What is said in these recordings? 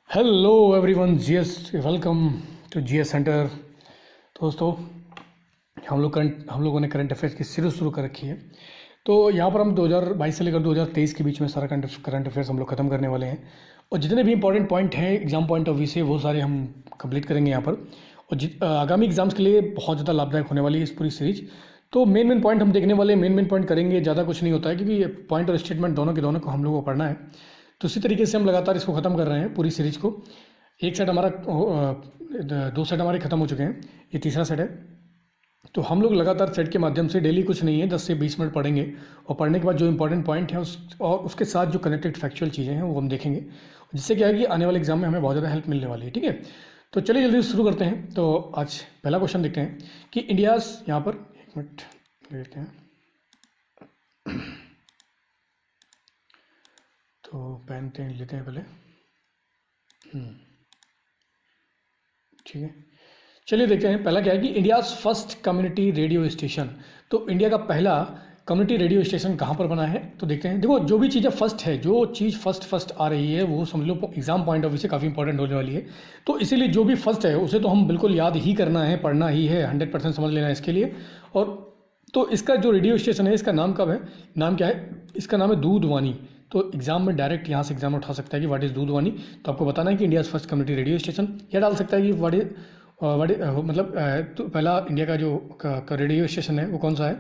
Hello everyone, GS welcome to GS centre. दोस्तों, हम लोगों ने करंट अफेयर्स की सीरीज शुरू कर रखी है। तो यहाँ पर हम 2022 से लेकर 2023 के बीच में सारा करंट अफेयर्स हम लोग ख़त्म करने वाले हैं। और जितने भी इंपॉर्टेंट पॉइंट हैं एग्जाम पॉइंट ऑफ व्यू से, वो सारे हम कंप्लीट करेंगे यहाँ पर। और आगामी एग्जाम्स के लिए बहुत ज़्यादा लाभदायक होने वाली है इस पूरी सीरीज। तो मेन पॉइंट हम देखने वाले, मेन पॉइंट करेंगे, ज़्यादा कुछ नहीं होता है क्योंकि पॉइंट और स्टेटमेंट दोनों के दोनों को हम लोग को पढ़ना है। तो इसी तरीके से हम लगातार इसको ख़त्म कर रहे हैं पूरी सीरीज को। एक सेट हमारा, दो सेट हमारे ख़त्म हो चुके हैं, ये तीसरा सेट है। तो हम लोग लगातार सेट के माध्यम से डेली कुछ नहीं है 10 से 20 मिनट पढ़ेंगे, और पढ़ने के बाद जो इंपॉर्टेंट पॉइंट है और उसके साथ जो कनेक्टेड फैक्चुअल चीज़ें हैं वो हम देखेंगे, जिससे क्या है कि आने वाले एग्जाम में हमें बहुत ज़्यादा हेल्प मिलने वाली है। ठीक है, तो चलिए जल्दी शुरू करते हैं। तो आज पहला क्वेश्चन देखते हैं कि इंडियाज़, यहाँ पर एक मिनट देखते हैं। तो पेन तेन लेते हैं पहले। ठीक है, चलिए देखते हैं। पहला क्या है कि India's first community radio station. तो इंडिया का पहला कम्युनिटी रेडियो स्टेशन कहाँ पर बना है, तो देखते हैं। देखो, जो भी चीज़ें फर्स्ट है, जो चीज़ फर्स्ट आ रही है, वो समझ लो एग्जाम पॉइंट ऑफ व्यू से काफ़ी इंपॉर्टेंट होने वाली है। तो इसीलिए जो भी फर्स्ट है उसे तो हम बिल्कुल याद ही करना है, पढ़ना ही है, 100% समझ लेना है इसके लिए। और तो इसका जो रेडियो स्टेशन है, इसका नाम कब है, नाम क्या है, इसका नाम है दूधवानी। तो एग्जाम में डायरेक्ट यहाँ से एग्जाम उठा सकता है कि व्हाट इज़ दूधवानी। तो आपको बताना है कि India first community radio station, या डाल सकता है कि व्हाट मतलब तो पहला इंडिया का जो रेडियो स्टेशन है वो कौन सा है,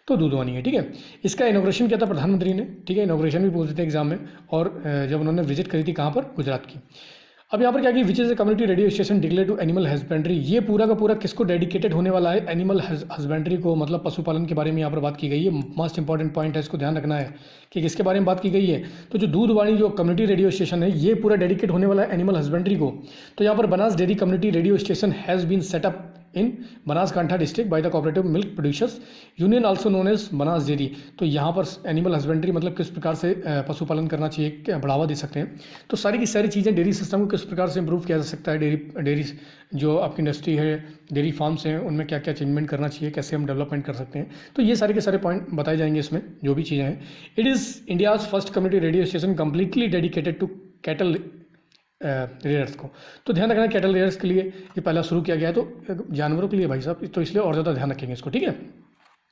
तो दूधवानी है। ठीक है, इसका इनॉग्रेशन किया था प्रधानमंत्री ने। ठीक है, इनॉग्रेशन भी पूछ देते हैं एग्जाम में। और जब उन्होंने विजिट करी थी कहाँ पर, गुजरात की। अब यहाँ पर क्या कि which is a community radio station declare to animal husbandry. ये पूरा का पूरा किसको डेडिकेटेड होने वाला है, एनिमल हस्बेंड्री को, मतलब पशुपालन के बारे में यहाँ पर बात की गई है। मोस्ट इंपॉर्टेंट पॉइंट है, इसको ध्यान रखना है कि किसके बारे में बात की गई है। तो जो दूधवाणी जो कम्युनिटी रेडियो स्टेशन है, ये पूरा डेडिकेट होने वाला है एनिमल हस्बेंड्री को। तो यहाँ पर Banas dairy community radio station has been set up in Banaskantha district by the cooperative milk producers union also known as Banas dairy. तो यहाँ पर एनिमल हस्बेंड्री मतलब किस प्रकार से पशुपालन करना चाहिए, क्या बढ़ावा दे सकते हैं। तो सारी की सारी चीज़ें, डेयरी सिस्टम को किस प्रकार से इंप्रूव किया जा सकता है, डेयरी जो आपकी इंडस्ट्री है, डेयरी फार्म्स हैं, उनमें क्या क्या चेंजमेंट करना चाहिए, कैसे हम डेवलपमेंट कर सकते हैं। तो ये सारे के सारे पॉइंट बताए जाएंगे इसमें, जो भी चीज़ें हैं। It is India's first community radio station completely dedicated to cattle rearers को। तो ध्यान रखना, कैटल रेयर्स के लिए ये पहला शुरू किया गया है, तो जानवरों के लिए भाई साहब, तो इसलिए और ज़्यादा ध्यान रखेंगे इसको। ठीक है,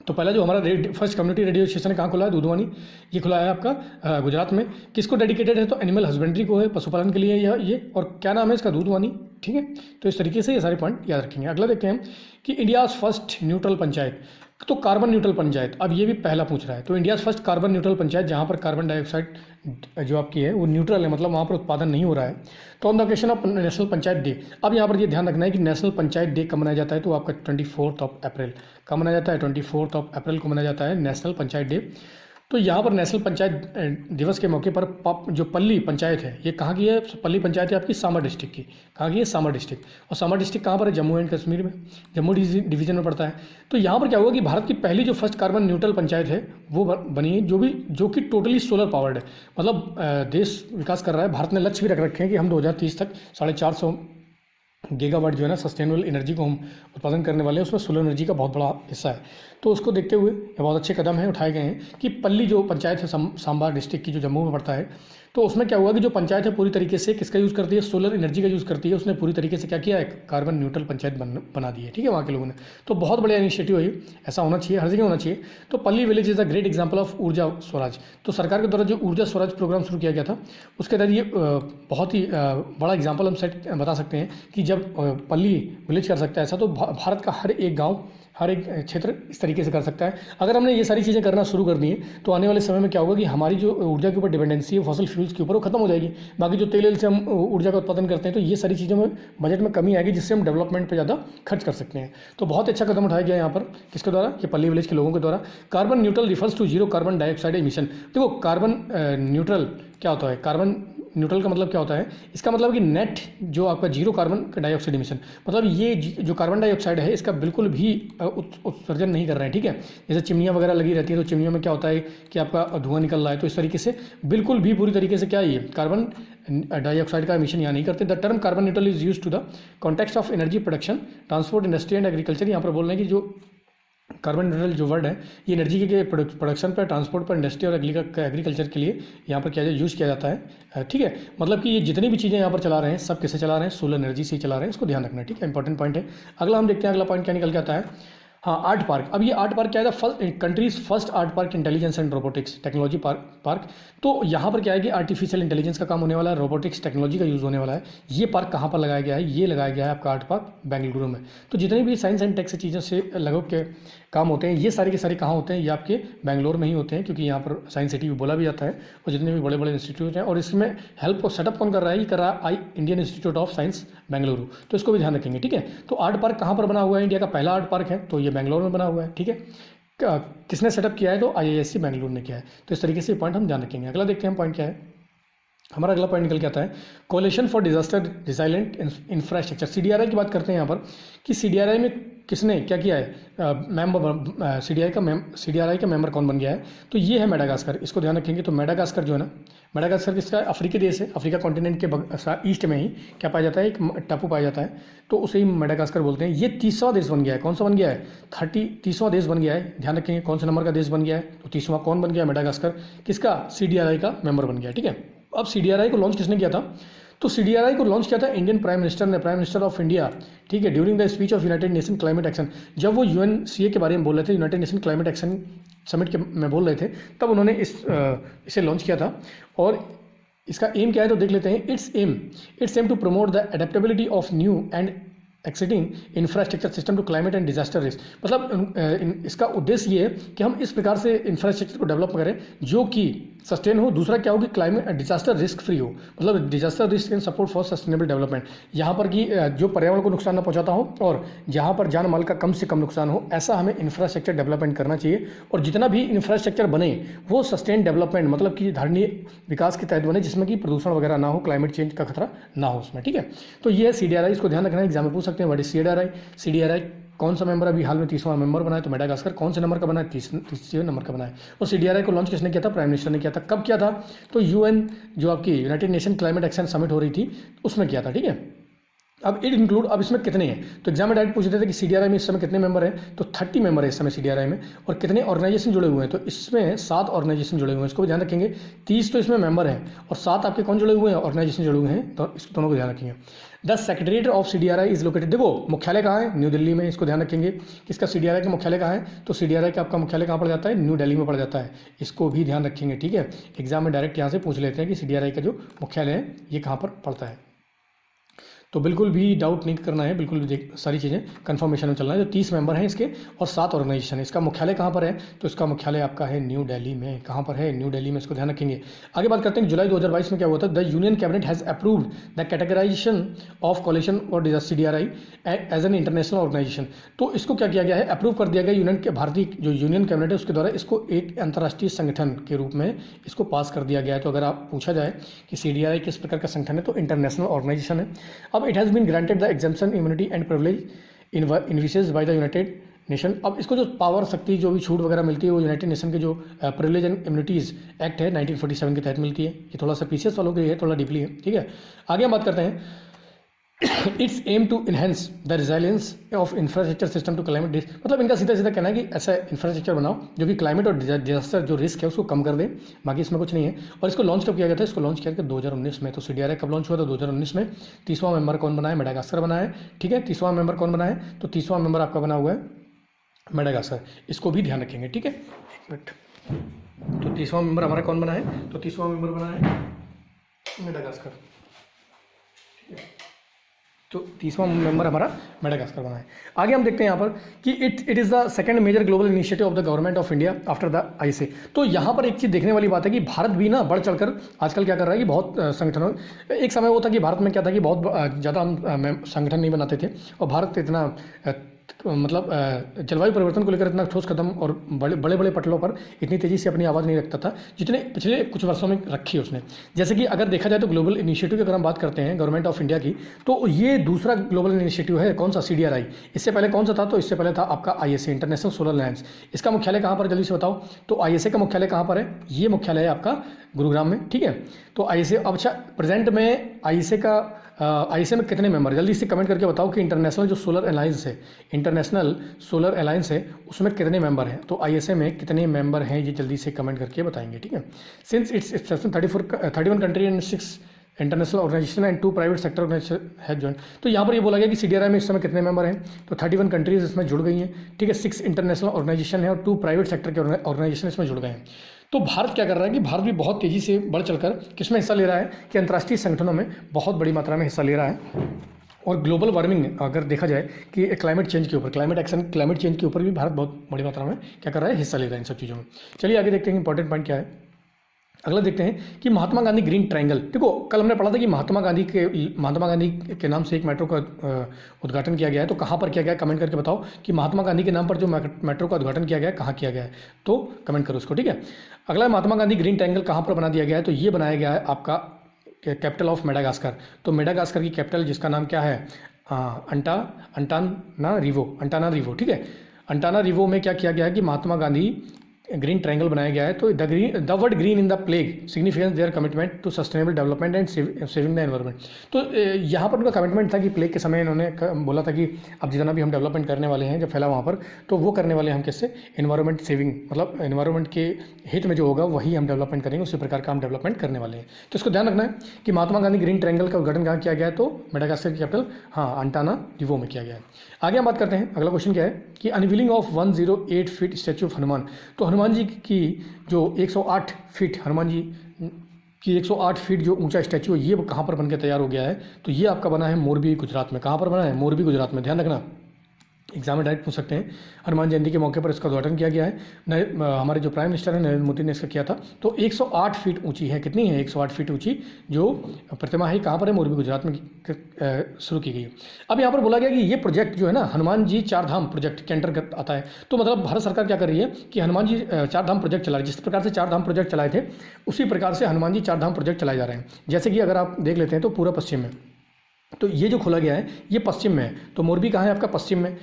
तो पहला जो हमारा फर्स्ट कम्युनिटी रेडियो स्टेशन है, कहाँ खुला है, दूधवानी। ये खुला है आपका गुजरात में। किसको डेडिकेटेड है, तो एनिमल हस्बेंड्री को है, पशुपालन के लिए ये। और क्या नाम है इसका, दूधवानी। ठीक है, तो इस तरीके से ये सारे पॉइंट याद रखेंगे। अगला देखते हैं कि इंडियाज़ फर्स्ट न्यूट्रल पंचायत। तो कार्बन न्यूट्रल पंचायत, अब ये भी पहला पूछ रहा है। तो India's first carbon neutral panchayat, जहाँ पर कार्बन डाइऑक्साइड जो आपकी है वो न्यूट्रल है, मतलब वहाँ पर उत्पादन नहीं हो रहा है। तो on the occasion of national panchayat day. अब यहाँ पर ये ध्यान रखना है कि नेशनल पंचायत डे कब मनाया जाता है, तो आपका 24 अप्रैल कब मनाया जाता है, 24 अप्रैल को मनाया जाता है नेशनल पंचायत डे। तो यहाँ पर नेशनल पंचायत दिवस के मौके पर जो पल्ली पंचायत है, ये कहाँ की है, पल्ली पंचायत है आपकी सामा डिस्ट्रिक्ट की। कहाँ की है, सामा डिस्ट्रिक्ट। और सामा डिस्ट्रिक्ट कहाँ पर है, जम्मू एंड कश्मीर में, जम्मू डिवीजन में पड़ता है। तो यहाँ पर क्या हुआ कि भारत की पहली जो फर्स्ट कार्बन न्यूट्रल पंचायत है वो बनी है, जो कि टोटली सोलर पावर्ड है। मतलब देश विकास कर रहा है, भारत ने लक्ष्य भी रख रखे हैं कि हम 2030 तक 450 गीगावाट जो है ना सस्टेनेबल एनर्जी को हम उत्पादन करने वाले हैं। उसमें सोलर एनर्जी का बहुत बड़ा हिस्सा है। तो उसको देखते हुए ये बहुत अच्छे कदम हैं उठाए गए हैं कि पल्ली जो पंचायत है सांबा डिस्ट्रिक्ट की, जो जम्मू में पड़ता है, तो उसमें क्या हुआ कि जो पंचायत है पूरी तरीके से किसका यूज़ करती है, सोलर एनर्जी का यूज़ करती है। उसने पूरी तरीके से क्या किया है, कार्बन न्यूट्रल पंचायत बना दी है। ठीक है, वहाँ के लोगों ने। तो बहुत बढ़िया इनिशिएटिव है, ऐसा होना चाहिए, हर जगह होना चाहिए। तो पल्ली village is a great example of ऊर्जा स्वराज। तो सरकार के द्वारा जो ऊर्जा स्वराज प्रोग्राम शुरू किया गया था, उसके तहत ये बहुत ही बड़ा एग्जाम्पल हम सेट बता सकते हैं कि जब पल्ली विलेज कर सकता है ऐसा, तो भारत का हर एक गाँव, हर एक क्षेत्र इस तरीके से कर सकता है। अगर हमने ये सारी चीज़ें करना शुरू कर दी हैं, तो आने वाले समय में क्या होगा कि हमारी जो ऊर्जा के ऊपर डिपेंडेंसी है फॉसिल फ्यूल्स के ऊपर, वो खत्म हो जाएगी। बाकी जो तेल से हम ऊर्जा का उत्पादन करते हैं, तो ये सारी चीज़ों में बजट में कमी आएगी, जिससे हम डेवलपमेंट पर ज़्यादा खर्च कर सकते हैं। तो बहुत अच्छा कदम उठाया गया यहाँ पर, किसके द्वारा, ये पल्ली विलेज के लोगों के द्वारा। Carbon neutral refers to zero carbon dioxide emission. देखो, कार्बन न्यूट्रल क्या होता है, कार्बन न्यूट्रल का मतलब क्या होता है, इसका मतलब कि नेट जो आपका जीरो कार्बन डाइऑक्साइड एमिशन, मतलब ये जो कार्बन डाइऑक्साइड है इसका बिल्कुल भी उत्सर्जन नहीं कर रहे हैं। ठीक है, जैसे चिमनियाँ वगैरह लगी रहती है, तो चिमनियों में क्या होता है कि आपका धुआं निकल रहा है। तो इस तरीके से बिल्कुल भी पूरी तरीके से क्या है, ये कार्बन डाइऑक्साइड का एमिशन यहाँ नहीं करते। The term carbon neutral is use to the context of energy production, transport, industry and agriculture. यहाँ पर बोल रहे हैं कि जो कार्बन न्यूट्रल जो वर्ड है ये एनर्जी के प्रोडक्शन पर, ट्रांसपोर्ट पर, इंडस्ट्री और एग्रीकल्चर के लिए यहाँ पर क्या यूज़ किया जाता है। ठीक है, मतलब कि ये जितनी भी चीज़ें यहाँ पर चला रहे हैं सब किससे चला रहे हैं, सोलर एनर्जी से ही चला रहे हैं, इसको ध्यान रखना है। ठीक है, इंपॉर्टेंट पॉइंट है। अगला हम देखते हैं, अगला पॉइंट क्या निकल के आता है। हाँ, आर्ट पार्क। अब ये आर्ट पार्क क्या है, countries first art park intelligence and robotics technology park. तो यहाँ पर क्या है कि आर्टिफिशियल इंटेलिजेंस का काम होने वाला है, रोबोटिक्स टेक्नोलॉजी का यूज़ होने वाला है। ये पार्क कहाँ पर लगाया गया है, ये लगाया गया है आपका आर्ट पार्क बेंगलुरु में। तो जितने भी साइंस एंड टेक से चीज़ों से लगभग के काम होते हैं ये सारे के सारे कहाँ होते हैं, ये आपके बेंगलोर में ही होते हैं, क्योंकि यहाँ पर साइंस सिटी भी बोला भी जाता है। और जितने भी बड़े बड़े इंस्टीट्यूट हैं, और इसमें हेल्प और सेटअप कौन कर रहा है, ये कर रहा है Indian institute of science Bengaluru. तो इसको भी ध्यान रखेंगे। ठीक है, तो आर्ट पार्क कहाँ पर बना हुआ है, इंडिया का पहला आर्ट पार्क है, तो ये बेंगलोर में बना हुआ है। ठीक है, किसने सेटअप किया है, तो IISc बेंगलुरु ने किया है। तो इस तरीके से पॉइंट हम ध्यान रखेंगे। अगला देखते हैं हम पॉइंट क्या है। हमारा अगला पॉइंट निकल के आता है coalition for disaster resilient infrastructure. CDRI की बात करते हैं यहाँ पर कि CDRI में किसने क्या किया है, मेंबर CDRI का मेंबर कौन बन गया है, तो ये है मेडागास्कर। इसको ध्यान रखेंगे। तो मेडागास्कर जो है ना, मेडागास्कर किसका है, अफ्रीकी देश है। अफ्रीका कॉन्टिनेंट के ईस्ट में ही क्या पाया जाता है, एक टापू पाया जाता है, तो उसे ही मेडागास्कर बोलते हैं। ये 30वां देश बन गया है। कौन सा बन गया है, 30वां देश बन गया है। ध्यान रखेंगे कौन से नंबर का देश बन गया है, तो 30वां कौन बन गया है, मेडागास्कर। किसका, CDRI का मेंबर बन गया है। ठीक है, अब CDRI को लॉन्च किसने किया था, तो CDRI को लॉन्च किया था इंडियन प्राइम मिनिस्टर ने, प्राइम मिनिस्टर ऑफ इंडिया। ठीक है, during the speech of United nation climate action. जब वो UNCA के बारे में बोल रहे थे, United nation climate action summit के में बोल रहे थे, तब उन्होंने इसे लॉन्च किया था। और इसका एम क्या है, तो देख लेते हैं। It's aim to promote the adaptability of new and exciting infrastructure system to climate and disaster risk. मतलब इसका उद्देश्य ये है कि हम इस प्रकार से इंफ्रास्ट्रक्चर को डेवलप करें जो कि सस्टेन हो। दूसरा क्या हो कि क्लाइमेट डिजास्टर रिस्क फ्री हो, मतलब disaster risk and support for sustainable development. यहाँ पर कि जो पर्यावरण को नुकसान न पहुँचाता हो और जहाँ पर जान माल का कम से कम नुकसान हो, ऐसा हमें इंफ्रास्ट्रक्चर डेवलपमेंट करना चाहिए। और जितना भी इंफ्रास्ट्रक्चर बने वो सस्टेन डेवलपमेंट, मतलब कि धारणीय विकास के तहत बने, जिसमें कि प्रदूषण वगैरह ना हो, क्लाइमेट चेंज का खतरा ना हो उसमें। ठीक है, तो ये है CDRI, इसको ध्यान रखना है। एग्जाम में पूछ सकते हैं व्हाट इज CDRI कौन सा मेंबर अभी हाल में 30वां मेंबर बना है, तो मेडागास्कर कौन से नंबर का बना है, 30वें नंबर का बना है। और CDRI को लॉन्च किसने किया था, प्राइम मिनिस्टर ने किया था। कब किया था, तो UN जो आपकी United nation climate action summit हो रही थी उसमें किया था। ठीक है, अब इट इंक्लूड, अब इसमें कितने हैं, तो एग्जाम में डायरेक्ट पूछ रहे थे कि CDRI में इस समय कितने मेंबर हैं, तो 30 मेंबर है इस समय CDRI में। और कितने ऑर्गेनाइजेशन जुड़े हुए हैं, तो इसमें 7 ऑर्गेनाइजेशन जुड़े हुए हैं। इसको भी ध्यान रखेंगे। 30 तो इसमें मेंबर हैं और 7 आपके कौन जुड़े हुए हैं, ऑर्गेनाइजेशन जुड़े हुए हैं, तो इस दोनों को ध्यान रखेंगे। The secretariat of CDRI is located, देखो मुख्यालय कहाँ है, न्यू दिल्ली में। इसको ध्यान रखेंगे किसका, CDRI का मुख्यालय कहाँ है, तो CDRI का आपका मुख्यालय कहाँ पड़ जाता है, न्यू दिल्ली में पड़ जाता है। इसको भी ध्यान रखेंगे। ठीक है, एग्जाम में डायरेक्ट यहाँ से पूछ लेते हैं कि CDRI का जो मुख्यालय है ये कहाँ पर पड़ता है। तो बिल्कुल भी डाउट नहीं करना है, बिल्कुल भी सारी चीज़ें कंफर्मेशन में चलना है। जो 30 मेंबर हैं इसके और 7 ऑर्गेनाइजेशन है। इसका मुख्यालय कहाँ पर है, तो इसका मुख्यालय आपका है न्यू दिल्ली में। कहाँ पर है, न्यू दिल्ली में। इसको ध्यान रखेंगे। आगे बात करते हैं जुलाई 2022 में क्या हुआ था। The union cabinet has approved the categorisation of coalition और CDRI as an international organisation. तो इसको क्या किया गया है, अप्रूव कर दिया गया यूनियन के, भारतीय जो यूनियन कैबिनेट है उसके द्वारा इसको एक अंतर्राष्ट्रीय संगठन के रूप में इसको पास कर दिया गया है। तो अगर आप पूछा जाए कि CDRI किस प्रकार का संगठन है, तो इंटरनेशनल ऑर्गेनाइजेशन है। अब it has been granted the exemption immunity and privilege envisages by the United Nation. अब इसको जो पावर, शक्ति, जो भी छूट वगैरह मिलती है वो यूनाइटेड नेशन के जो प्रिविलेज एंड इम्यूनिटीज़ एक्ट है 1947 के तहत मिलती है। ये थोड़ा सा PCS वालों के लिए है, थोड़ा डीपली है। ठीक है, आगे हम बात करते हैं। It's aim to enhance the resilience of infrastructure system to climate risk. मतलब इनका सीधा सीधा कहना है कि ऐसा इंफ्रास्ट्रक्चर बनाओ जो कि क्लाइमेट और डिजास्टर जो रिस्क है उसको कम कर दे, बाकी इसमें कुछ नहीं है। और इसको लॉन्च कब किया गया था, इसको लॉन्च किया गया 2019 में। तो CDRI कब लॉन्च हुआ था, 2019 में। 30वां मेंबर कौन बना है, मेडागास्कर बना है। ठीक है, 30वां मेंबर कौन बना है, तो 30वां मेंबर आपका बना हुआ है मेडागास्कर। इसको भी ध्यान रखेंगे। ठीक है, एक मिनट। तो 30वां मेंबर हमारा कौन बना है, तो 30वां मेंबर बना है मेडागास्कर। तो 30वां मेंबर हमारा मेडागास्कर बना है। आगे हम देखते हैं यहाँ पर कि it is the second major global initiative of the government of India after the ISA। तो यहाँ पर एक चीज़ देखने वाली बात है कि भारत भी ना बढ़ चढ़कर आजकल क्या कर रहा है कि बहुत संगठनों, एक समय वो था कि भारत में क्या था कि बहुत ज़्यादा हम संगठन नहीं बनाते थे और भारत इतना मतलब जलवायु परिवर्तन को लेकर इतना ठोस कदम और बड़े बड़े पटलों पर इतनी तेज़ी से अपनी आवाज़ नहीं रखता था जितने पिछले कुछ वर्षों में रखी उसने। जैसे कि अगर देखा जाए तो ग्लोबल इनिशिएटिव की अगर हम बात करते हैं गवर्नमेंट ऑफ इंडिया की, तो ये दूसरा ग्लोबल इनिशिएटिव है। कौन सा, CDRI। इससे पहले कौन सा था, तो इससे पहले था आपका ISA, इंटरनेशनल सोलर अलायंस। इसका मुख्यालय कहाँ पर, जल्दी से बताओ। तो ISA का मुख्यालय कहाँ पर है, ये मुख्यालय है आपका गुरुग्राम में। ठीक है, तो ISA, अब अच्छा प्रेजेंट में ISA का आईएसए में कितने मेंबर, जल्दी से कमेंट करके बताओ कि इंटरनेशनल जो सोलर अलायंस है, इंटरनेशनल सोलर अलायंस है, उसमें कितने मेंबर हैं। तो आईएसए में कितने मेंबर हैं ये जल्दी से कमेंट करके बताएंगे, ठीक है। Since its inception 31 country and 6 international organisation and 2 private sector organisation है ज्वाइन। तो यहाँ पर ये बोला गया कि सीडीआरआई में इस समय कितने मेंबर हैं, तो 31 कंट्रीज इसमें जुड़ गई हैं, ठीक है। 6 इंटरनेशनल ऑर्गेनाइजेशन है और 2 प्राइवेट सेक्टर के ऑर्गेनाइजेशन इसमें जुड़ गए हैं। तो भारत क्या कर रहा है कि भारत भी बहुत तेज़ी से बढ़ चलकर किसमें हिस्सा ले रहा है कि अंतर्राष्ट्रीय संगठनों में बहुत बड़ी मात्रा में हिस्सा ले रहा है। और ग्लोबल वार्मिंग अगर देखा जाए कि क्लाइमेट चेंज के ऊपर, क्लाइमेट चेंज के ऊपर भी भारत बहुत बड़ी मात्रा में क्या कर रहा है, हिस्सा ले रहा है इन सब चीज़ों में। चलिए आगे देखते हैं इंपॉर्टेंट पॉइंट क्या है। अगला देखते हैं कि महात्मा गांधी ग्रीन ट्रायंगल। देखो कल हमने पढ़ा था कि महात्मा गांधी के नाम से एक मेट्रो का उद्घाटन किया गया है। तो कहाँ पर किया गया है, कमेंट करके बताओ कि महात्मा गांधी के नाम पर जो मेट्रो का उद्घाटन किया गया है कहाँ किया गया है, तो कमेंट करो उसको, ठीक है। अगला महात्मा गांधी ग्रीन ट्रायंगल कहाँ पर बना दिया गया है, तो ये बनाया गया है आपका कैपिटल ऑफ मेडागास्कर। तो मेडागास्कर की कैपिटल जिसका नाम क्या है, अंटानारिवो, ठीक है। अंटानारिवो में क्या किया गया है कि महात्मा गांधी ग्रीन ट्रायंगल बनाया गया है। तो the word green in the pledge significance their commitment to sustainable development and saving the environment. तो यहाँ पर उनका कमिटमेंट था कि प्लेग के समय इन्होंने बोला था कि अब जितना भी हम डेवलपमेंट करने वाले हैं जब फैला वहाँ पर, तो वो करने वाले हैं हम किससे, एनवायरनमेंट सेविंग, मतलब एनवायरनमेंट के हित में जो होगा वही हम डेवलपमेंट करेंगे, उसी प्रकार का हम डेवलपमेंट करने वाले हैं। तो इसको ध्यान रखना है कि महात्मा गांधी ग्रीन ट्रायंगल का उद्घाटन कहाँ किया गया है, तो मेडागास्कर की कैपिटल अंटानारिवो में किया गया है। आगे हम बात करते हैं, अगला क्वेश्चन क्या है कि unveiling of 108 feet statue of Hanuman. तो हनुमान जी की जो 108 फीट, हनुमान जी की 108 फीट जो ऊंचा स्टैचू है, ये कहाँ पर बनकर तैयार हो गया है, तो ये आपका बना है मोरबी गुजरात में। कहाँ पर बना है, मोरबी गुजरात में, ध्यान रखना, एग्जाम में डायरेक्ट पूछ सकते हैं। हनुमान जयंती के मौके पर इसका उद्घाटन किया गया है। हमारे जो प्राइम मिनिस्टर हैं नरेंद्र मोदी ने इसका किया था। तो 108 फीट ऊंची है, कितनी है, 108 फीट ऊंची जो प्रतिमा है, कहाँ पर है, मोरबी गुजरात में शुरू की गई है। अब यहाँ पर बोला गया कि ये प्रोजेक्ट जो है ना, हनुमान जी चार धाम प्रोजेक्ट के अंतर्गत आता है। तो मतलब भारत सरकार क्या कर रही है कि हनुमान जी चार धाम प्रोजेक्ट चला रही है। जिस प्रकार से चार धाम प्रोजेक्ट चलाए थे उसी प्रकार से हनुमान जी चार धाम प्रोजेक्ट चलाए जा रहे हैं। जैसे कि अगर आप देख लेते हैं तो पूरा पश्चिम में, तो ये जो खोला गया है ये पश्चिम में है। तो मोरबी कहाँ है आपका, पश्चिम में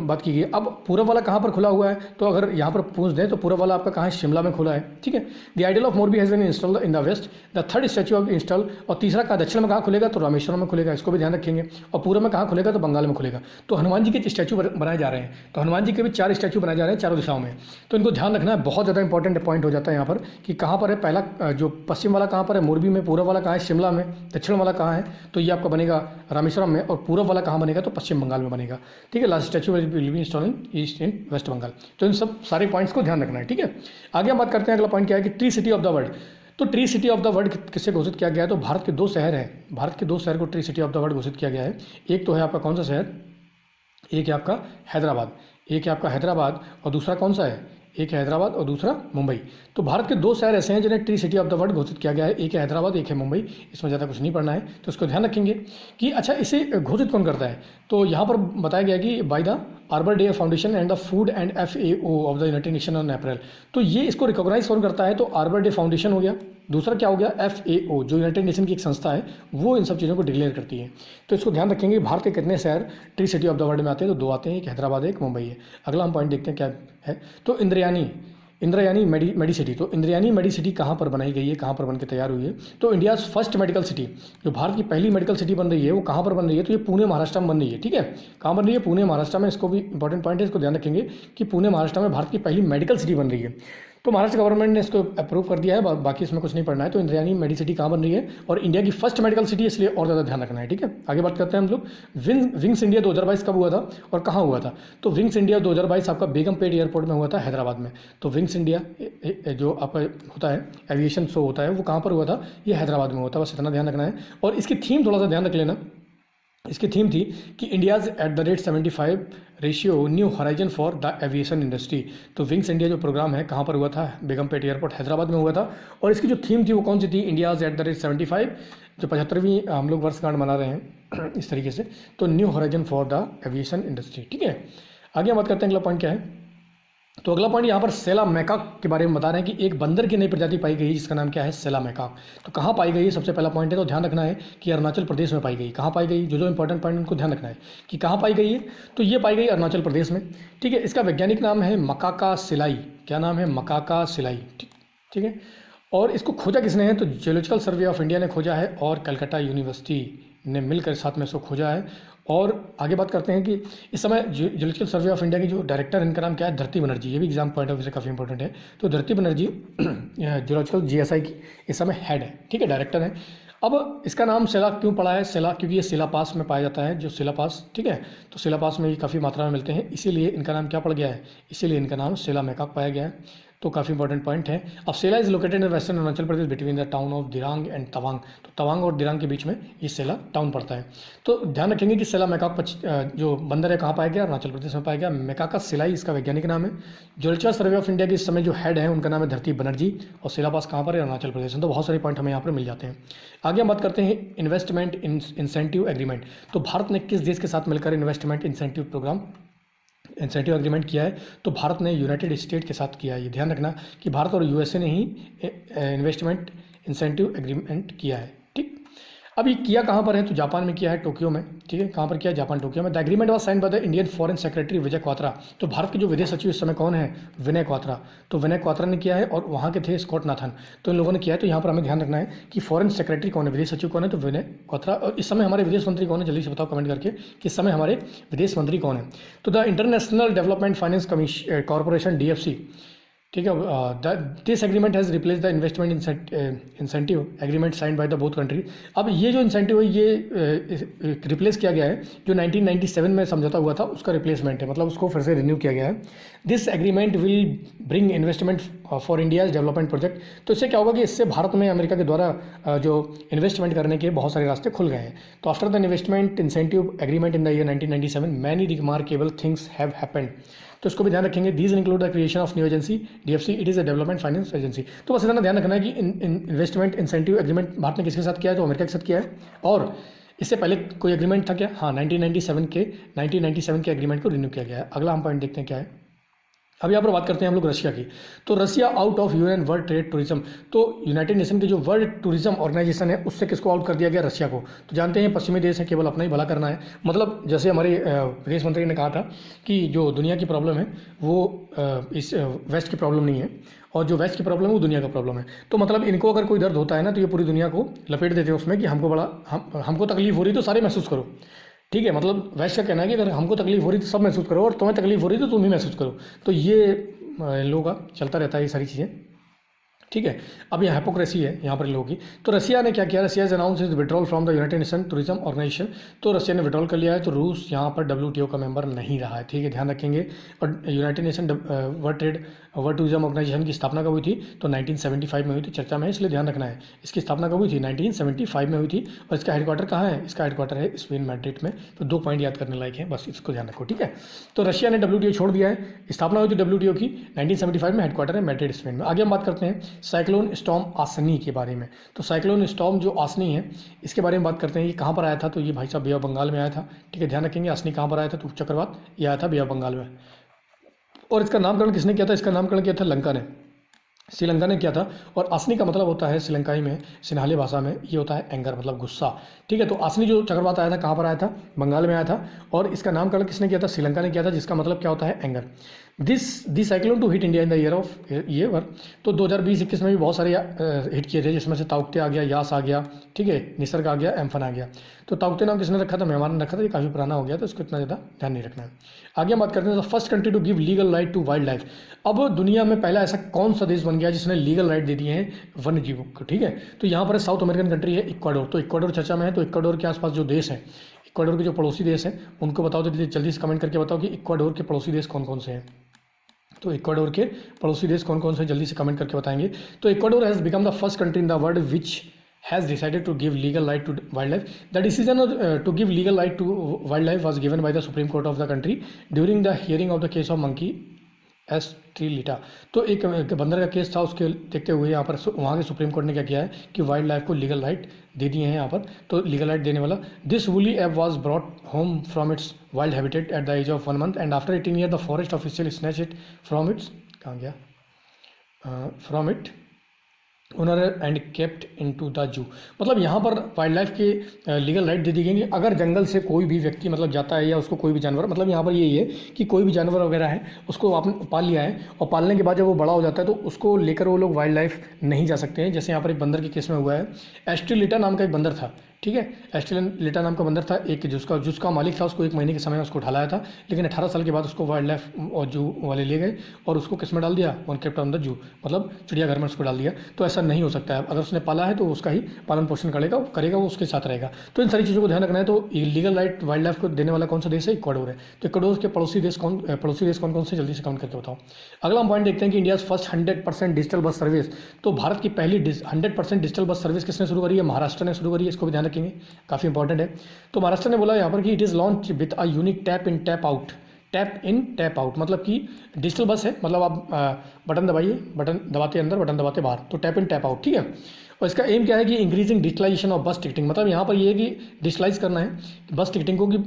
बात की गई। अब पूरब वाला कहाँ पर खुला हुआ है, तो अगर यहाँ पर पूछ दें तो पूरब वाला आपका कहाँ है, शिमला में खुला है, ठीक है। The idol of Morbi has been installed in the west, the third statue of install. और तीसरा का दक्षिण में कहाँ खुलेगा, तो रामेश्वरम में खुलेगा, इसको भी ध्यान रखेंगे। और पूर्व में कहाँ खुलेगा, तो बंगाल में खुलेगा। तो हनुमान जी के स्टैचू बनाए जा रहे हैं। तो हनुमान जी के भी 4 स्टैचू बनाए जा रहे हैं चारों दिशाओं में। तो इनको ध्यान रखना है, बहुत ज़्यादा इंपॉर्टेंट पॉइंट हो जाता है यहाँ पर कि कहाँ पर है पहला, जो पश्चिम वाला कहाँ पर है, मोरबी में, पूर्व वाला कहाँ है, शिमला में, दक्षिण वाला कहाँ है, तो ये आपका बनेगा रामेश्वरम में, और पूर्व वाला कहाँ बनेगा, तो पश्चिम बंगाल में बनेगा, ठीक है। Last statue will be installed in east and west Bengal. तो इन सब सारे पॉइंट्स को ध्यान रखना है, ठीक है। आगे हम बात करते हैं, अगला पॉइंट क्या है कि tree city of the world. तो tree city of the world किससे घोषित किया गया है, तो भारत के 2 शहर हैं, भारत के 2 शहर को tree city of the world घोषित किया गया है। एक तो है आपका कौन सा शहर, एक है आपका हैदराबाद, एक है आपका हैदराबाद, और दूसरा कौन सा है, एक है हैदराबाद और दूसरा मुंबई। तो भारत के 2 शहर ऐसे हैं जिन्हें tree city of the world घोषित किया गया है, एक है हैदराबाद, एक है मुंबई। इसमें ज़्यादा कुछ नहीं पढ़ना है, तो इसको ध्यान रखेंगे कि अच्छा इसे घोषित कौन करता है। तो यहाँ पर बताया गया कि by the arbor day foundation and the food and FAO of the United nation on April. तो ये इसको रिकॉग्नाइज कौन करता है, तो आर्बर डे फाउंडेशन हो गया, दूसरा क्या हो गया, FAO जो यूनाइटेड नेशन की एक संस्था है, वो इन सब चीज़ों को डिक्लेयर करती है। तो इसको ध्यान रखेंगे। भारत के कितने शहर tree city of the world में आते हैं, तो 2 आते हैं, एक हैदराबाद है, एक मुंबई है। अगला हम पॉइंट देखते हैं क्या है, तो इंद्रायणी मेडी सिटी। तो इंद्रायणी मेडी सिटी कहाँ पर बनाई गई है, कहाँ पर बनकर तैयार हुई है, तो इंडियाज़ फर्स्ट मेडिकल सिटी, जो भारत की पहली मेडिकल सिटी बन रही है वो कहाँ पर बन रही है, तो ये पुणे महाराष्ट्र में बन रही है, ठीक है। कहाँ बन रही है, पुणे महाराष्ट्र में। इसको भी इंपॉर्टेंट पॉइंट है, इसको ध्यान रखेंगे कि पुणे महाराष्ट्र में भारत की पहली मेडिकल सिटी बन रही है। तो महाराष्ट्र गवर्नमेंट ने इसको अप्रूव कर दिया है, बाकी इसमें कुछ नहीं पढ़ना है। तो इंद्रायणी मेडी सिटी कहाँ बन रही है, और इंडिया की फर्स्ट मेडिकल सिटी, इसलिए और ज़्यादा ध्यान रखना है, ठीक है। आगे बात करते हैं हम लोग, विंग्स इंडिया 2022 कब हुआ था और कहाँ हुआ था। तो विंग्स इंडिया 2022 आपका बेगमपेट एयरपोर्ट में हुआ था, हैदराबाद में। तो विंग्स इंडिया जो आपका होता है एविएशन शो होता है, वो कहाँ पर हुआ था, ये हैदराबाद में हुआ था, बस इतना ध्यान रखना है। और इसकी थीम थोड़ा सा ध्यान रख लेना, इसकी थीम थी कि India's @75 ratio new horizon for the aviation industry. तो विंग्स इंडिया जो प्रोग्राम है कहाँ पर हुआ था, बेगमपेट एयरपोर्ट हैदराबाद में हुआ था। और इसकी जो थीम थी वो कौन सी थी, इंडियाज़ @75, जो 75वीं हम लोग वर्षगांठ मना रहे हैं इस तरीके से, तो new horizon for the aviation industry, ठीक है। आगे हम बात करते हैं, अगला पॉइंट क्या है, तो अगला पॉइंट यहाँ पर सेला मैकाक के बारे में बता रहे हैं कि एक बंदर की नई प्रजाति पाई गई जिसका नाम क्या है, सेला मैकाक। तो कहाँ पाई गई, सबसे पहला पॉइंट है, तो ध्यान रखना है कि अरुणाचल प्रदेश में पाई गई। कहाँ पाई गई, जो इंपॉर्टेंट पॉइंट उनको ध्यान रखना है कि कहाँ पाई गई है, तो ये पाई गई अरुणाचल प्रदेश में, ठीक है। इसका वैज्ञानिक नाम है मकाका सिलाई। क्या नाम है, मकाका सिलाई, ठीक है। और इसको खोजा किसने है, तो जियोलॉजिकल सर्वे ऑफ इंडिया ने खोजा है और कलकत्ता यूनिवर्सिटी ने मिलकर साथ में इसको खोजा है। और आगे बात करते हैं कि इस समय जियोलॉजिकल सर्वे ऑफ इंडिया की जो डायरेक्टर इनका नाम क्या है, धरती बनर्जी। ये भी एग्जाम पॉइंट ऑफ व्यू से काफ़ी इंपॉर्टेंट है। तो धरती बनर्जी जियोलॉजिकल जीएसआई की इस समय हेड है, ठीक है, डायरेक्टर है। अब इसका नाम सेला क्यों पड़ा है, सेला, क्योंकि ये शिलापास में पाया जाता है, जो शिलापास, ठीक है, तो शिलापास में ये काफ़ी मात्रा में मिलते हैं, इसीलिए इनका नाम क्या पड़ गया है, इसीलिए इनका नाम सेला मैकाक पाया गया है। तो काफ़ी इंपॉर्टेंट पॉइंट है। अब Sela is located in western Arunachal Pradesh between the town of Dirang and Tawang. तो तवांग और दिरांग के बीच में ये सेला टाउन पड़ता है। तो ध्यान रखेंगे कि सेला मैकाक जो बंदर है कहाँ पाया गया, अरुणाचल प्रदेश में पाया गया। मैकाका सिलाई इसका वैज्ञानिक नाम है। जियोलॉजिकल सर्वे ऑफ इंडिया के इस समय जो हेड है उनका नाम है धरती बनर्जी, और सिलापास कहाँ पर है, अरुणाचल प्रदेश में। तो बहुत सारे पॉइंट हमें यहाँ पर मिल जाते हैं। आगे हम बात करते हैं इन्वेस्टमेंट इंसेंटिव एग्रीमेंट। तो भारत ने किस देश के साथ मिलकर इन्वेस्टमेंट इंसेंटिव एग्रीमेंट किया है, तो भारत ने यूनाइटेड स्टेट के साथ किया है। ये ध्यान रखना कि भारत और यूएसए ने ही इन्वेस्टमेंट इंसेंटिव एग्रीमेंट किया है, ठीक। अब ये किया कहाँ पर है, तो जापान में किया है, टोक्यो में, ठीक है। कहाँ पर किया है, जापान, टोक्यो में। The agreement was sign by the Indian foreign secretary Vijay Kwatra. तो भारत के जो विदेश सचिव इस समय कौन है, विनय क्वात्रा। तो विनय क्वात्रा ने किया है, और वहाँ के थे स्कॉट नाथन। तो इन लोगों ने किया है। तो यहाँ पर हमें ध्यान रखना है कि फॉरेन सेक्रेटरी कौन है, विदेश सचिव कौन है, तो विनय क्वात्रा। और इस समय हमारे विदेश मंत्री कौन है, जल्दी से बताओ कमेंट करके कि इस समय हमारे विदेश मंत्री कौन है। तो the international development finance corporation DFC, ठीक है। This agreement has replace the investment incentive agreement signed by the both country. अब ये जो इंसेंटिव है ये रिप्लेस किया गया है, जो 1997 में समझौता हुआ था उसका रिप्लेसमेंट है, मतलब उसको फिर से रिन्यू किया गया है। This agreement will bring investment for India's development project. तो इससे क्या होगा कि इससे भारत में अमेरिका के द्वारा जो इन्वेस्टमेंट करने के बहुत सारे रास्ते खुल गए हैं। तो after the investment incentive agreement in the year 1997 many remarkable things have happened. तो इसको भी ध्यान रखेंगे। These include the creation of new agency DFC, it is a development finance agency. तो बस इतना ध्यान रखना है कि इन्वेस्टमेंट इंसेंटिव एग्रीमेंट भारत ने किसके साथ किया है, तो अमेरिका के साथ किया है। और इससे पहले कोई एग्रीमेंट था क्या, हाँ, 1997 के एग्रीमेंट को रिन्यू किया गया है। अगला हम पॉइंट देखते हैं क्या है। अब यहाँ पर बात करते हैं हम लोग रशिया की। तो Russia out of UN world trade tourism. तो यूनाइटेड नेशन के जो वर्ल्ड टूरिज्म ऑर्गेनाइजेशन है उससे किसको आउट कर दिया गया, रशिया को। तो जानते हैं पश्चिमी देश है, केवल अपना ही भला करना है। मतलब जैसे हमारे विदेश मंत्री ने कहा था कि जो दुनिया की प्रॉब्लम है वो इस वेस्ट की प्रॉब्लम नहीं है, और जो वेस्ट की प्रॉब्लम है वो दुनिया का प्रॉब्लम है। तो मतलब इनको अगर कोई दर्द होता है ना, तो ये पूरी दुनिया को लपेट देते हैं उसमें कि हमको तकलीफ हो रही तो सारे महसूस करो, ठीक है। मतलब वैसे क्या कहना है कि अगर हमको तकलीफ हो रही तो सब महसूस करो, और तुम्हें तकलीफ हो रही तो तुम ही महसूस करो। तो ये इन लोगों का चलता रहता है ये सारी चीज़ें, ठीक है। अब यहाँ हिपोक्रेसी है यहाँ पर लोगों की। तो रशिया ने क्या किया, Russia is announce is withdrawal from the United nation tourism organisation. तो रशिया ने विड्रॉल कर लिया है। तो रूस यहाँ पर WTO का मेंबर नहीं रहा है, ठीक है, ध्यान रखेंगे। और united nation world tourism organisation की स्थापना कब हुई थी, तो 1975 में हुई थी। चर्चा में है इसलिए ध्यान रखना है। इसकी स्थापना कब हुई थी, 1975 में हुई थी। और इसका हेडक्वार्टर कहाँ है, इसका हेडक्वार्टर है स्पेन, मैड्रिड में। तो 2 पॉइंट याद करने लायक है, बस इसको ध्यान रखो, ठीक है। तो रशिया ने WTO छोड़ दिया है। स्थापना हुई थी WTO की 1975 में, हेडक्वार्टर है मैड्रिड, स्पेन में। आगे हम बात करते हैं साइक्लोन स्टॉर्म आसनी के बारे में। तो साइक्लोन स्टॉर्म जो आसनी है इसके बारे में बात करते हैं। ये कहाँ पर आया था, तो ये भाई साहब बे ऑफ बंगाल में आया था, ठीक है, ध्यान रखेंगे। आसनी कहाँ पर आया था, तो चक्रवात ये आया था बे ऑफ बंगाल में। और इसका नामकरण किसने किया था, इसका नामकरण किया था लंका ने, श्रीलंका ने किया था। और आसनी का मतलब होता है श्रीलंकाई में, सिन्हाली भाषा में ये होता है एंगर, मतलब गुस्सा, ठीक है। तो आसनी जो चक्रवात आया था कहाँ पर आया था, बंगाल में आया था। और इसका नामकरण किसने किया था, श्रीलंका ने किया था, जिसका मतलब क्या होता है, anger. This cyclone to hit India in the year. तो 2020-21 में भी बहुत सारे हिट किए थे, जिसमें से ताउक्ते आ गया, यास आ गया, ठीक है, निसर्ग आ गया, एम्फन आ गया। तो ताउक्ते नाम किसने रखा था, मेहमान ने रखा था। ये काफ़ी पुराना हो गया तो इसको इतना ज़्यादा ध्यान नहीं रखना है। आगे हम बात करते हैं first country to give legal right to wildlife. अब दुनिया में पहला ऐसा कौन सा देश बन गया जिसने लीगल राइट दे दिए हैं वन्य जीवों को, ठीक है। तो यहाँ पर साउथ अमेरिकन कंट्री है इक्वाडोर। तो इक्वाडोर चर्चा में है। तो इक्वाडोर के आसपास जो देश है, इक्वाडोर के जो पड़ोसी देश हैं उनको बताओ, तो जल्दी से कमेंट करके बताओ कि इक्वाडोर के पड़ोसी देश कौन कौन से हैं। तो इक्वाडोर के पड़ोसी देश कौन कौन से, जल्दी से कमेंट करके बताएंगे। तो Ecuador has become the first country in the world which has decided to give legal right to wildlife. The decision to give legal right to wildlife was given by the Supreme Court of the country during the hearing of the case of monkey एस्ट्रीलिटा। तो एक बंदर का case था, उसके देखते हुए यहाँ पर वहाँ के सुप्रीम कोर्ट ने क्या किया है कि वाइल्ड लाइफ को लीगल राइट दे दिए हैं यहाँ पर। तो लीगल राइट देने वाला this woolly ape was brought home from its wild habitat at the age of 1 month and after 18 years the forest official snatch it from its, कहाँ गया, from it owner and kept into the zoo. मतलब यहाँ पर wildlife के legal right दे दी गई कि अगर जंगल से कोई भी व्यक्ति मतलब जाता है या उसको कोई भी जानवर, मतलब यहाँ पर यही है कि कोई भी जानवर वगैरह है उसको आपने पाल लिया है और पालने के बाद जब वो बड़ा हो जाता है तो उसको लेकर वो लोग वाइल्ड लाइफ नहीं जा सकते हैं। जैसे यहाँ पर एक बंदर के केस में हुआ है, एस्ट्रिलिटा नाम का एक बंदर था, ठीक है, एस्ट्रिलिटा नाम का बंदर था एक, जिसका मालिक था उसको 1 महीने के समय में उसको उठा लाया था, लेकिन 18 साल के बाद उसको वाइल्ड लाइफ और जू वाले ले गए और उसको किस में डाल दिया, one kept on the zoo, मतलब चिड़ियाघर में उसको डाल दिया। तो ऐसा नहीं हो सकता है, अगर उसने पाला है तो उसका ही पालन पोषण करेगा वो उसके साथ रहेगा। तो इन सारी चीज़ों को ध्यान रखना है। तो लीगल राइट वाइल्ड लाइफ को देने वाला कौन सा देश है, इक्वाडोर है। तो इक्वाडोर के पड़ोसी देश कौन कौन से, जल्दी से काउंट करके बताओ। अगला हम पॉइंट देखते हैं कि India first 100% digital bus service. तो भारत की पहली 100% डिजिटल बस सर्विस किसने शुरू करी है, महाराष्ट्र ने शुरू करी है, इसको भी ध्यान रखेंगे, काफ़ी इंपॉर्टेंट है। तो महाराष्ट्र ने बोला यहाँ पर कि it is launch with a unique tap in tap out, tap in tap out मतलब कि डिजिटल बस है, मतलब आप बटन दबाइए, बटन दबाते अंदर, बटन दबाते बाहर, तो टैप इन टैप आउट, ठीक है। और इसका एम क्या है कि इंक्रीजिंग डिजिटलाइजेशन ऑफ बस टिकटिंग, मतलब यहाँ पर ये है कि डिजिटलाइज करना है बस टिकटिंग को, कि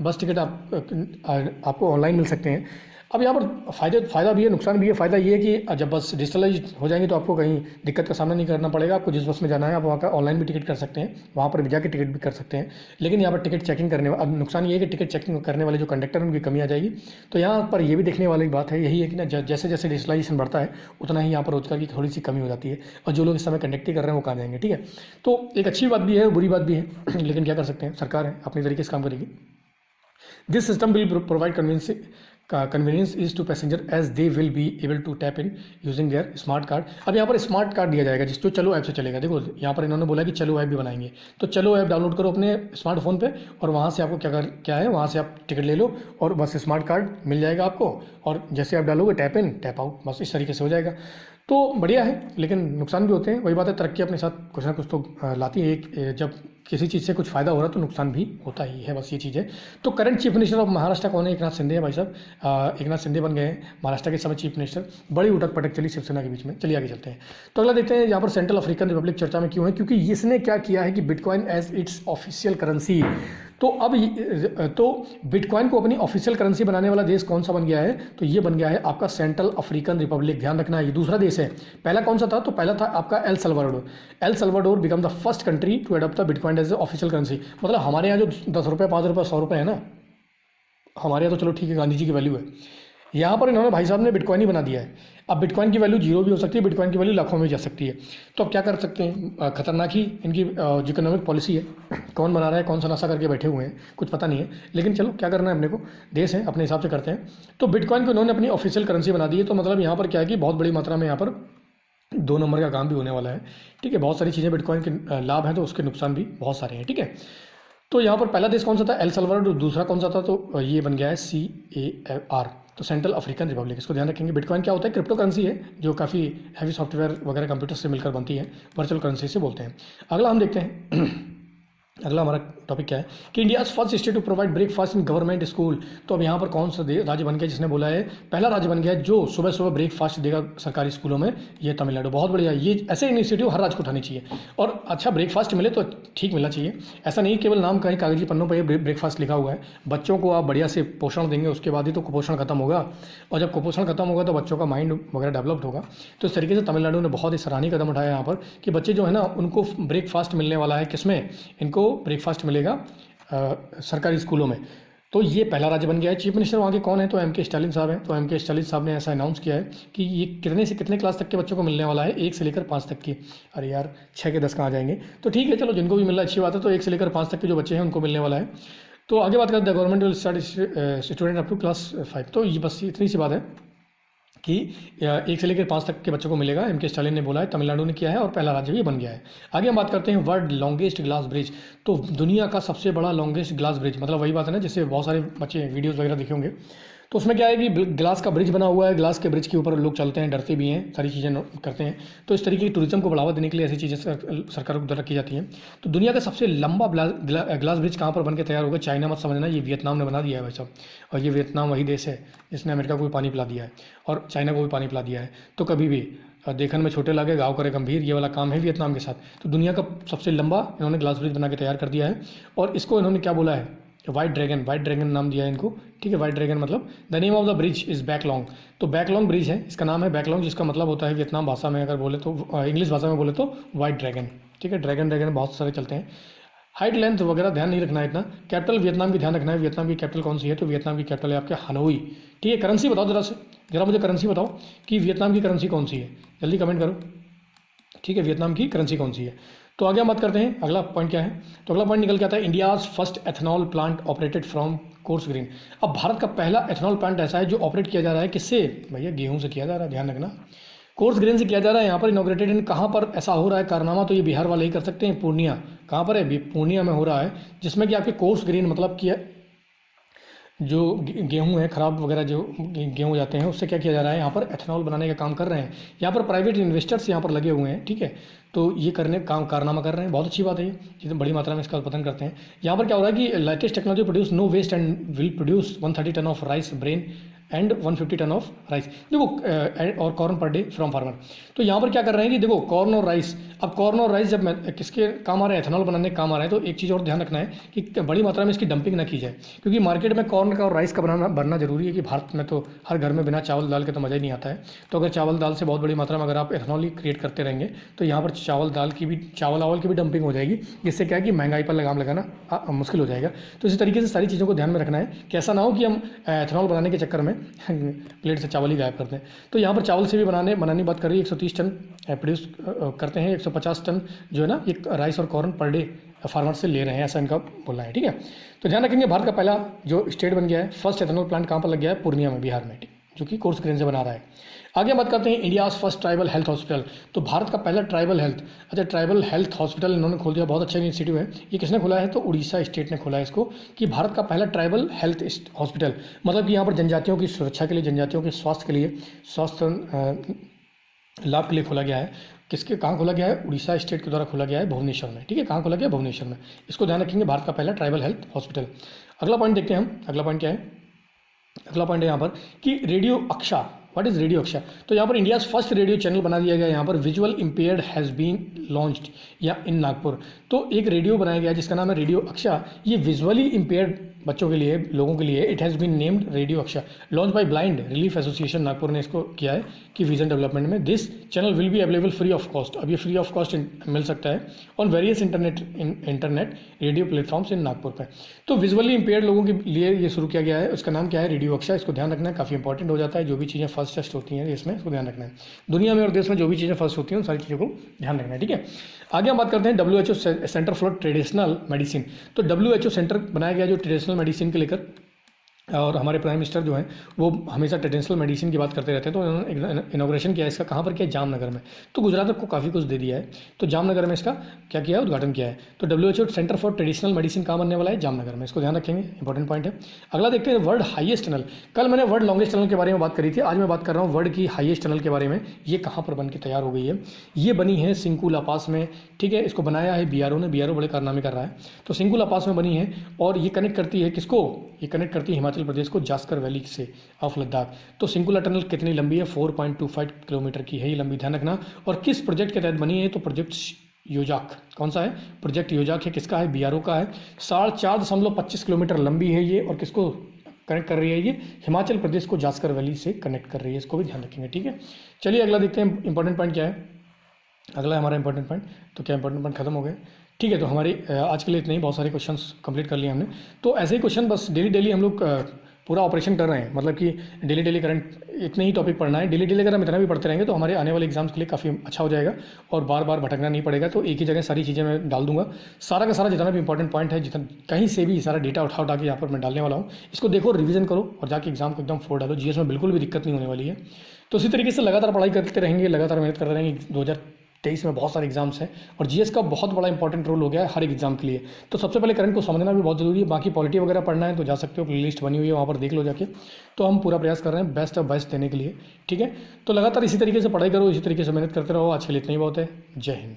बस टिकट आपको ऑनलाइन मिल सकते हैं। अब यहाँ पर फ़ायदा भी है, नुकसान भी है। फ़ायदा ये है कि जब बस डिजिटलाइज हो जाएंगे तो आपको कहीं दिक्कत का सामना नहीं करना पड़ेगा। आपको जिस बस में जाना है आप वहाँ का ऑनलाइन भी टिकट कर सकते हैं, वहाँ पर भी जाकर टिकट भी कर सकते हैं। लेकिन यहाँ पर टिकट चेकिंग करने, अब नुकसान ये है कि टिकट चेकिंग करने वाले जो कंडक्टर हैं उनकी कमी आ जाएगी। तो यहाँ पर ये भी देखने वाली बात है, यही है कि ना जैसे जैसे डिजिटलाइजेशन बढ़ता है उतना ही यहाँ पर रोजगार की थोड़ी सी कमी हो जाती है, और जो लोग इस समय कंडक्टिंग कर रहे हैं वो कहाँ जाएंगे, ठीक है। तो एक अच्छी बात भी है, बुरी बात भी है, लेकिन क्या कर सकते हैं, सरकार है अपनी तरीके से काम करेगी। This system will provide convenience is to passenger as they will be able to tap in using their smart card. अब यहाँ पर स्मार्ट कार्ड दिया जाएगा जो चलो ऐप से चलेगा। देखो यहाँ पर इन्होंने बोला कि चलो ऐप भी बनाएंगे, तो चलो ऐप डाउनलोड करो अपने स्मार्टफोन पे और वहाँ से आपको क्या है, वहाँ से आप टिकट ले लो और बस स्मार्ट कार्ड मिल जाएगा आपको, और जैसे आप डालोगे टैप इन टैप आउट, बस इस तरीके से हो जाएगा। तो बढ़िया है, लेकिन नुकसान भी होते हैं। वही बात है, तरक्की अपने साथ कुछ ना कुछ तो लाती है। एक जब किसी चीज़ से कुछ फ़ायदा हो रहा है तो नुकसान भी होता ही है, बस ये चीज़ है। तो current chief minister of Maharashtra कौन है, एक नाथ शिंदे है भाई साहब। एक नाथ शिंदे बन गए हैं महाराष्ट्र के समय चीफ मिनिस्टर। बड़ी उठक पटक चली शिवसेना के बीच में। चलिए आगे चलते हैं। तो अगला देखते हैं यहाँ पर सेंट्रल अफ्रीकन रिपब्लिक चर्चा में क्यों है, क्योंकि इसने क्या किया है कि bitcoin as its official currency. तो अब तो बिटकॉइन को अपनी ऑफिशियल करेंसी बनाने वाला देश कौन सा बन गया है, तो ये बन गया है आपका सेंट्रल अफ्रीकन रिपब्लिक। ध्यान रखना है, ये दूसरा देश है। पहला कौन सा था, तो पहला था आपका El Salvador. El Salvador become the first country to adopt the bitcoin as official currency. मतलब हमारे यहाँ जो 10 रुपये 5 रुपये 100 रुपये है ना, हमारे यहाँ तो चलो ठीक है गांधी जी की वैल्यू है, यहाँ पर इन्होंने भाई साहब ने बिटकॉइन ही बना दिया है। अब बिटकॉइन की वैल्यू 0 भी हो सकती है, बिटकॉइन की वैल्यू लाखों में जा सकती है। तो अब क्या कर सकते हैं, खतरनाक ही इनकी जो इकोनॉमिक पॉलिसी है। कौन बना रहा है, कौन सा नशा करके बैठे हुए हैं, कुछ पता नहीं है, लेकिन चलो क्या करना है अपने को, देश है अपने हिसाब से करते हैं। तो बिटकॉइन को इन्होंने अपनी ऑफिशियल करेंसी बना दी है। तो मतलब यहाँ पर क्या है कि बहुत बड़ी मात्रा में यहाँ पर 2 नंबर का काम भी होने वाला है, ठीक है। बहुत सारी चीज़ें बिटकॉइन के लाभ हैं तो उसके नुकसान भी बहुत सारे हैं, ठीक है। तो यहाँ पर पहला देश कौन सा था, एल सल्वाडोर। दूसरा कौन सा था, तो ये बन गया है CAR, तो सेंट्रल अफ्रीकन रिपब्लिक। इसको ध्यान रखेंगे। बिटकॉइन क्या होता है, क्रिप्टो करेंसी है जो काफ़ी हैवी सॉफ्टवेयर वगैरह कंप्यूटर से मिलकर बनती है, वर्चुअल करेंसी से बोलते हैं। अगला हम देखते हैं अगला हमारा टॉपिक क्या है कि India first state to provide breakfast in government school. तो अब यहाँ पर कौन सा राज्य बन गया जिसने बोला है, पहला राज्य बन गया जो सुबह सुबह ब्रेकफास्ट देगा सरकारी स्कूलों में, ये तमिलनाडु। बहुत बढ़िया, ये ऐसे इनिशिएटिव हर राज्य को उठानी चाहिए। और अच्छा ब्रेकफास्ट मिले तो ठीक मिलना चाहिए, ऐसा नहीं केवल नाम का ही कागजी पन्नों पर ये ब्रेकफास्ट लिखा हुआ है। बच्चों को आप बढ़िया से पोषण देंगे, उसके बाद ही तो कुपोषण खत्म होगा, और जब कुपोषण खत्म होगा तो बच्चों का माइंड वगैरह डेवलप्ड होगा। तो इस तरीके से तमिलनाडु ने बहुत ही सराहनीय कदम उठाया यहाँ पर कि बच्चे जो है ना उनको ब्रेकफास्ट मिलने वाला है। किसमें, इनको ब्रेकफास्ट मिलेगा सरकारी स्कूलों में। तो ये पहला राज्य बन गया है। चीफ मिनिस्टर वहाँ के कौन है, तो MK स्टालिन साहब हैं। तो MK स्टालिन साहब ने ऐसा अनाउंस किया है कि ये कितने से कितने क्लास तक के बच्चों को मिलने वाला है, 1 से लेकर 5 तक की। अरे यार 6 के 10 कहाँ जाएंगे, तो ठीक है चलो जिनको भी मिल रहा है अच्छी बात है। तो 1 से लेकर 5 तक के जो बच्चे हैं उनको मिलने वाला है। तो आगे बात करते हैं, government will start student up to class 5। तो ये बस इतनी सी बात है कि 1 से लेकर 5 तक के बच्चों को मिलेगा। MK स्टालिन ने बोला है, तमिलनाडु ने किया है और पहला राज्य भी बन गया है। आगे हम बात करते हैं वर्ल्ड लॉन्गेस्ट ग्लास ब्रिज। तो दुनिया का सबसे बड़ा लॉन्गेस्ट ग्लास ब्रिज, मतलब वही बात है ना जिससे बहुत सारे बच्चे वीडियोज़ वगैरह देखे होंगे। तो उसमें क्या है कि ग्लास का ब्रिज बना हुआ है, ग्लास के ब्रिज के ऊपर लोग चलते हैं, डरते भी हैं, सारी चीज़ें करते हैं। तो इस तरीके की टूरिज्म को बढ़ावा देने के लिए ऐसी चीज़ें सरकारों द्वारा की जाती हैं। तो दुनिया का सबसे लंबा ग्लास ब्रिज कहाँ पर बन के तैयार होगा, चाइना मत समझना, ये वियतनाम ने बना दिया है भाई साहब। और ये वियतनाम वही देश है जिसने अमेरिका को भी पानी पिला दिया है और चाइना को भी पानी पिला दिया है। तो कभी भी देखने में छोटे लगे गाँव करे गंभीर, ये वाला काम है वियतनाम के साथ। तो दुनिया का सबसे लंबा इन्होंने ग्लास ब्रिज बना के तैयार कर दिया है। और इसको इन्होंने क्या बोला है, वाइट ड्रैगन नाम दिया है इनको, ठीक है। वाइट ड्रैगन मतलब the name of the bridge is बैकलॉन्ग, तो बैकलॉन्ग ब्रिज है, इसका नाम है बैकलॉन्ग, जिसका मतलब होता है वियतनाम भाषा में अगर बोले तो, इंग्लिश भाषा में बोले तो वाइट ड्रैगन, ठीक है। ड्रैगन बहुत सारे चलते हैं। हाइट लेंथ वगैरह ध्यान नहीं रखना है इतना। कैपिटल वियतनाम की ध्यान रखना है, वियतनाम की कैपिटल कौन सी है, तो वियतनाम की कैपिटल है आपके हनोई, ठीक है। करेंसी बताओ जरा मुझे करेंसी बताओ कि वियतनाम की करेंसी कौन सी है, जल्दी कमेंट करो, ठीक है। वियतनाम की करेंसी कौन सी है। तो आगे हम बात करते हैं, अगला पॉइंट क्या है, तो अगला पॉइंट निकल के आता है India's first ethanol plant operated from course green. अब भारत का पहला एथनॉल प्लांट ऐसा है जो ऑपरेट किया जा रहा है किससे, भैया गेहूं से किया जा रहा है, ध्यान रखना, कोर्स ग्रेन से किया जा रहा है। यहाँ पर इनॉग्रेटेड इन कहाँ पर ऐसा हो रहा है कारनामा, तो ये बिहार वाले ही कर सकते हैं, पूर्णिया, कहाँ पर है, पूर्णिया में हो रहा है, जिसमें कि आपके कोर्स ग्रेन मतलब कि जो गेहूं है ख़राब वगैरह जो गेहूं जाते हैं उससे क्या किया जा रहा है, यहाँ पर एथेनॉल बनाने का काम कर रहे हैं। यहाँ पर प्राइवेट इन्वेस्टर्स यहाँ पर लगे हुए हैं, ठीक है। तो ये करने काम कारनामा कर रहे हैं, बहुत अच्छी बात है ये, जितनी बड़ी मात्रा में इसका उत्पादन करते हैं। यहाँ पर क्या हो रहा है कि latest technology produce no waste and will produce 130 ton of rice bran and 150 ton of rice, देखो और corn per day from farmer. तो यहाँ पर क्या कर रहे हैं कि देखो कॉर्न और राइस, अब कॉर्न और राइस जब किसके काम आ रहे हैं, एथेनॉल बनाने के काम आ रहे हैं, तो एक चीज़ और ध्यान रखना है कि बड़ी मात्रा में इसकी डंपिंग ना की जाए, क्योंकि मार्केट में कॉर्न का और राइस का बनना जरूरी है कि भारत में तो हर घर में बिना चावल दाल के तो मज़ा ही नहीं आता है। तो अगर चावल दाल से बहुत बड़ी मात्रा में अगर आप एथेनॉल ही क्रिएट करते रहेंगे तो यहाँ पर चावल आवल की भी डंपिंग हो जाएगी, जिससे क्या है कि महंगाई पर लगाम लगाना मुश्किल हो जाएगा। तो इसी तरीके से सारी चीज़ों को ध्यान में रखना है कि ऐसा ना हो कि हम एथेनॉल बनाने के चक्कर में प्लेट से चावल ही गायब करते हैं। तो यहाँ पर चावल से भी बनाने बात कर रही है, 130 टन प्रोड्यूस करते हैं, 150 टन जो है ना ये राइस और कॉर्न पर डे फार्मर से ले रहे हैं, ऐसा इनका बोलना है, ठीक है। तो ध्यान रखेंगे भारत का पहला जो स्टेट बन गया है, फर्स्ट एथेनॉल प्लांट कहाँ पर लग गया है, पूर्णिया में, बिहार में, जो कि कोर्स ग्रेन से बना रहा है। आगे बात करते हैं India's first tribal health hospital. तो भारत का पहला ट्राइबल हेल्थ हॉस्पिटल इन्होंने खोल दिया, बहुत अच्छा इनिशिएटिव है। ये किसने खोला है, तो उड़ीसा स्टेट ने खोला है इसको, कि भारत का पहला ट्राइबल हेल्थ हॉस्पिटल, मतलब कि यहाँ पर जनजातियों की सुरक्षा के लिए, जनजातियों के स्वास्थ्य के लिए, स्वास्थ्य लाभ के लिए खोला गया है। कहाँ खोला गया है, उड़ीसा स्टेट के द्वारा खोला गया है, भुवनेश्वर में, ठीक है। कहाँ खोला गया, भुवनेश्वर में, इसको ध्यान रखेंगे, भारत का पहला ट्राइबल हेल्थ हॉस्पिटल। अगला पॉइंट देखते हैं हम, अगला पॉइंट क्या है, अगला पॉइंट है यहाँ पर कि radio Aksha, what is radio Aksha. तो यहाँ पर इंडियाज़ फर्स्ट रेडियो चैनल बना दिया गया, यहाँ पर visual impaired has been launched या इन नागपुर। तो एक रेडियो बनाया गया जिसका नाम है रेडियो अक्षा, ये विजुअली इम्पेयर्ड बच्चों के लिए, लोगों के लिए, it has been named radio Aksha, launch by blind relief association Nagpur ने इसको किया है कि विजन डेवलपमेंट में। This channel will be available free of cost, अब ये फ्री ऑफ कॉस्ट मिल सकता है on various internet radio platforms in Nagpur पर। तो विजुअली इम्पेयर्ड लोगों के लिए ये शुरू किया गया है, उसका नाम क्या है, रेडियो अक्षा। इसको ध्यान रखना है, काफ़ी इंपॉर्टेंट हो जाता है, जो भी चीज़ें फर्स्ट होती हैं इसमें, इसको ध्यान रखना है। दुनिया में और देश में जो भी चीज़ें फर्स्ट होती हैं उन सारी चीज़ों को ध्यान रखना है, ठीक है। आगे हम बात करते हैं WHO centre for traditional medicine. तो WHO सेंटर बनाया गया जो ट्रेडिशनल मेडिसिन के लेकर, और हमारे प्राइम मिनिस्टर जो हैं वो हमेशा ट्रेडिशनल मेडिसिन की बात करते रहते हैं। तो उन्होंने इनॉग्रेशन किया इसका, कहाँ पर किया, जामनगर में। तो गुजरात को काफ़ी कुछ दे दिया है, तो जामनगर में इसका क्या किया है, उद्घाटन किया है। तो WHO centre for traditional medicine कहाँ बनने वाला है, जामनगर में, इसको ध्यान रखेंगे, इंपॉर्टेंट पॉइंट है। अगला देखते हैं वर्ल्ड हाईएस्ट टनल। कल मैंने वर्ल्ड लॉन्गेस्ट टनल के बारे में बात करी थी, आज मैं बात कर रहा हूँ वर्ल्ड की हाईएस्ट टनल के बारे में। ये कहाँ पर बन के तैयार हो गई है, ये बनी है सिंकुला पास में, ठीक है। इसको बनाया है BRO ने, BRO बड़े कारनामे कर रहा है। तो सिंकुला पास में बनी है और ये कनेक्ट करती है किसको, ये कनेक्ट करती है हिमाचल प्रदेश को जास्कर वैली से ऑफ लद्दाख। तो सिंकुला टनल कितनी लंबी है, 4.25 किलोमीटर की है, ये लंबी, ध्यान रखना। और किस प्रोजेक्ट के तहत बनी है, तो प्रोजेक्ट योजाक, कौन सा है, प्रोजेक्ट योजाक है, किसका है, BRO का है। 4.25 किलोमीटर लंबी है ये, और किसको कनेक्ट कर रही है, ये हिमाचल प्रदेश को जास्कर वैली से कनेक्ट कर रही है, इसको भी ध्यान रखेंगे, ठीक है। चलिए अगला देखते हैं, इंपॉर्टेंट पॉइंट क्या है, अगला हमारा इंपॉर्टेंट पॉइंट। तो क्या इंपॉर्टेंट पॉइंट खत्म हो गए, ठीक है। तो हमारी आज के लिए इतने ही, बहुत सारे क्वेश्चंस कंप्लीट कर लिए हमने। तो ऐसे ही क्वेश्चन बस डेली हम लोग पूरा ऑपरेशन कर रहे हैं, मतलब कि डेली करंट इतने ही टॉपिक पढ़ना है। डेली अगर हम इतना भी पढ़ते रहेंगे तो हमारे आने वाले एग्जाम्स के लिए काफ़ी अच्छा हो जाएगा, और बार बार भटकना नहीं पड़ेगा। तो एक ही जगह सारी चीज़ें मैं डाल दूंगा, सारा का सारा जितना भी इंपॉर्टेंट पॉइंट है, जितना कहीं से भी सारा डेटा उठा के यहाँ पर मैं डालने वाला हूँ। इसको देखो, रिवीजन करो और जाके एग्जाम को एकदम फोड़ डालो। GS में बिल्कुल भी दिक्कत नहीं होने वाली है। तो इसी तरीके से लगातार पढ़ाई करते रहेंगे, लगातार मेहनत करते रहेंगे। 2023 में बहुत सारे एग्जाम्स हैं और GS का बहुत बड़ा इंपॉर्टेंट रोल हो गया है हर एक एग्जाम के लिए। तो सबसे पहले करंट को समझना भी बहुत ज़रूरी है। बाकी पॉलिटी वगैरह पढ़ना है तो जा सकते हो, प्लेलिस्ट बनी हुई है, वहाँ पर देख लो जाके। तो हम पूरा प्रयास कर रहे हैं बेस्ट ऑफ बेस्ट देने के लिए, ठीक है। तो लगातार इसी तरीके से पढ़ाई करो, इसी तरीके से मेहनत करते रहो। आज के लिए इतना ही बहुत है। जय हिंद।